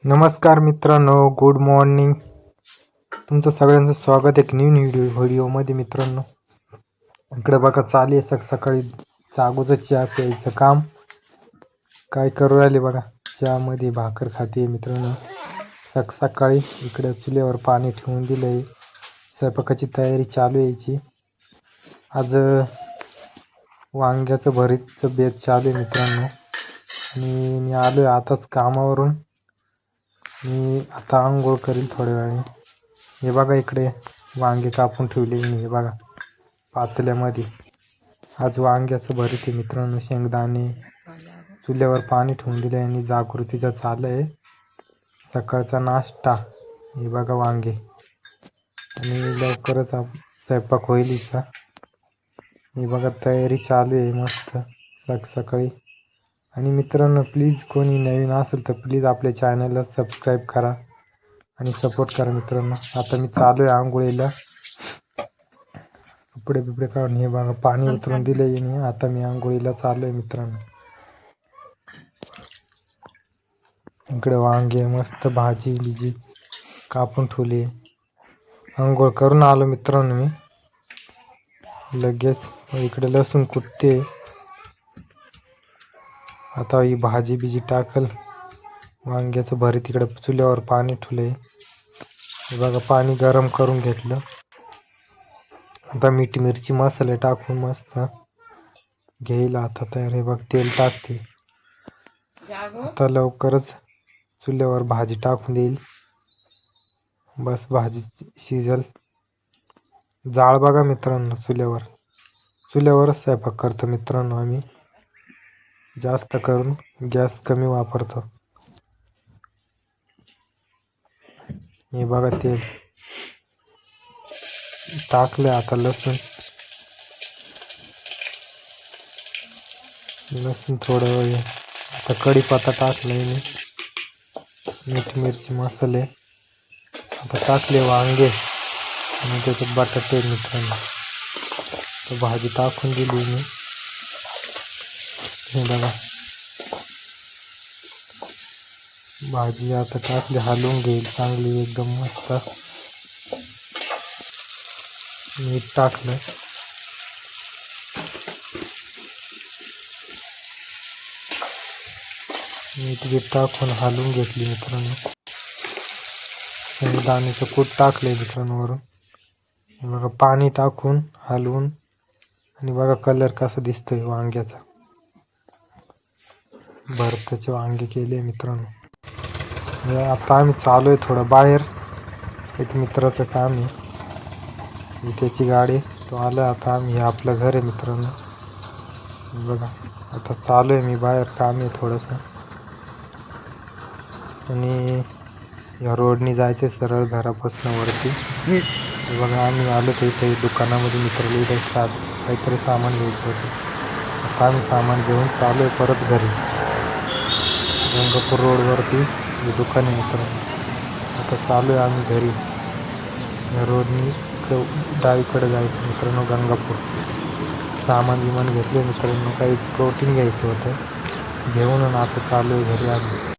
नमस्कार मित्रांनो, good morning. तुमचं सगळ्यांचं स्वागत एक न्यू व्हिडिओमध्ये. मित्रांनो, इकडे बघा चालू आहे सकाळी जागोचं चहा प्यायचं काम. काय करू राहिले बघा, चहामध्ये भाकर खाते मित्रांनो. सकाळी इकडे चुलीवर पाणी ठेवून दिलंय, स्वयंपाकाची तयारी चालू यायची. आज वांग्याचं भरीतचं बेत चालू आहे मित्रांनो. आणि मी आलोय आताच कामावरून. मी आता आंघोळ करील थोड्या वेळाने. हे बघा इकडे वांगे कापून ठेवले मी, हे बघा पातेल्यामध्ये. आज वांग्याचं भरीत आहे मित्रांनो. शेंगदाणे चुल्यावर पाणी ठेवून दिले आणि जागृतीचा चालू आहे सकाळचा नाश्ता. हे बघा वांगे, आणि लवकरच स्वयंपाक होईल हिचा. हे बघा तयारी चालू आहे मस्त सकाळी. आणि मित्रांनो, प्लीज कोणी नवीन असेल तर प्लीज आपल्या चॅनलला सबस्क्राईब करा आणि सपोर्ट करा मित्रांनो. आता मी चालू आहे आंघोळीला, कपडे बिपडे काढून. हे बघा पाणी उतरून दिलं आहे. आता मी आंघोळीला चालू आहे मित्रांनो. इकडे वांगे मस्त भाजी बिजी कापून ठेवली. आंघोळ करून आलो मित्रांनो मी लगेच. इकडे लसूण कुटते. आता ही भाजी बिजी टाकल वांग्याचं भरीत. तिकडे चुल्यावर पाणी ठेवले. बघा पाणी गरम करून घेतलं. आता मीठ मिरची मसाले टाकून मस्त घेईल आता तयार. हे बघ तेल टाकते. आता लवकरच चुल्यावर भाजी टाकून देईल. बस भाजी शिजल. जाळ बघा मित्रांनो, चुल्यावरच स्वयंपाक करतो मित्रांनो आम्ही. जास्त करून गॅस कमी वापरतो. हे बघा तेल टाकलं. आता लसूण थोडं वेळ. आता कढीपत्ता टाकलाय मी, मीठ मिरची मसाले. आता टाकले वांगे आणि त्याच्यात बटाटे मित्रांनो. तर भाजी टाकून दिली मी. हे बघा भाजी आता टाकली, हलवून घेईल चांगली एकदम मस्त. मीठ टाकलं. मीठ टाकून हलवून घेतली मित्रांनो. शेंगदाण्याचं कूट टाकलंय मित्रांनो वरून. बघा पाणी टाकून हलवून. आणि बघा कलर कसा दिसतोय वांग्याचा. भरताचे वांगे केले मित्रांनो. आता आम्ही चालू आहे थोडं बाहेर. एक मित्राचं काम आहे, त्याची गाडी. तो आला आता. आम्ही आपलं घर आहे मित्रांनो. बघा आता चालू आहे मी बाहेर, काम आहे थोडंसं. आणि या रोडनी जायचं सरळ घरापासून वरती. बघा आम्ही आलो तर इथे दुकानामध्ये मित्राला इथे काहीतरी सामान घ्यायचं होतं. आता आम्ही सामान घेऊन चालू आहे परत घरी. गंगापूर रोडवरती हे दुकान आहे मित्रांनो. आता चालू आहे आम्ही घरी. या रोडनी डावीकडे जायचं मित्रांनो, गंगापूर. सामान विमान घेतले मित्रांनो, काही प्रोटीन घ्यायचं होतं घेऊन. आता चालू आहे घरी आम्ही.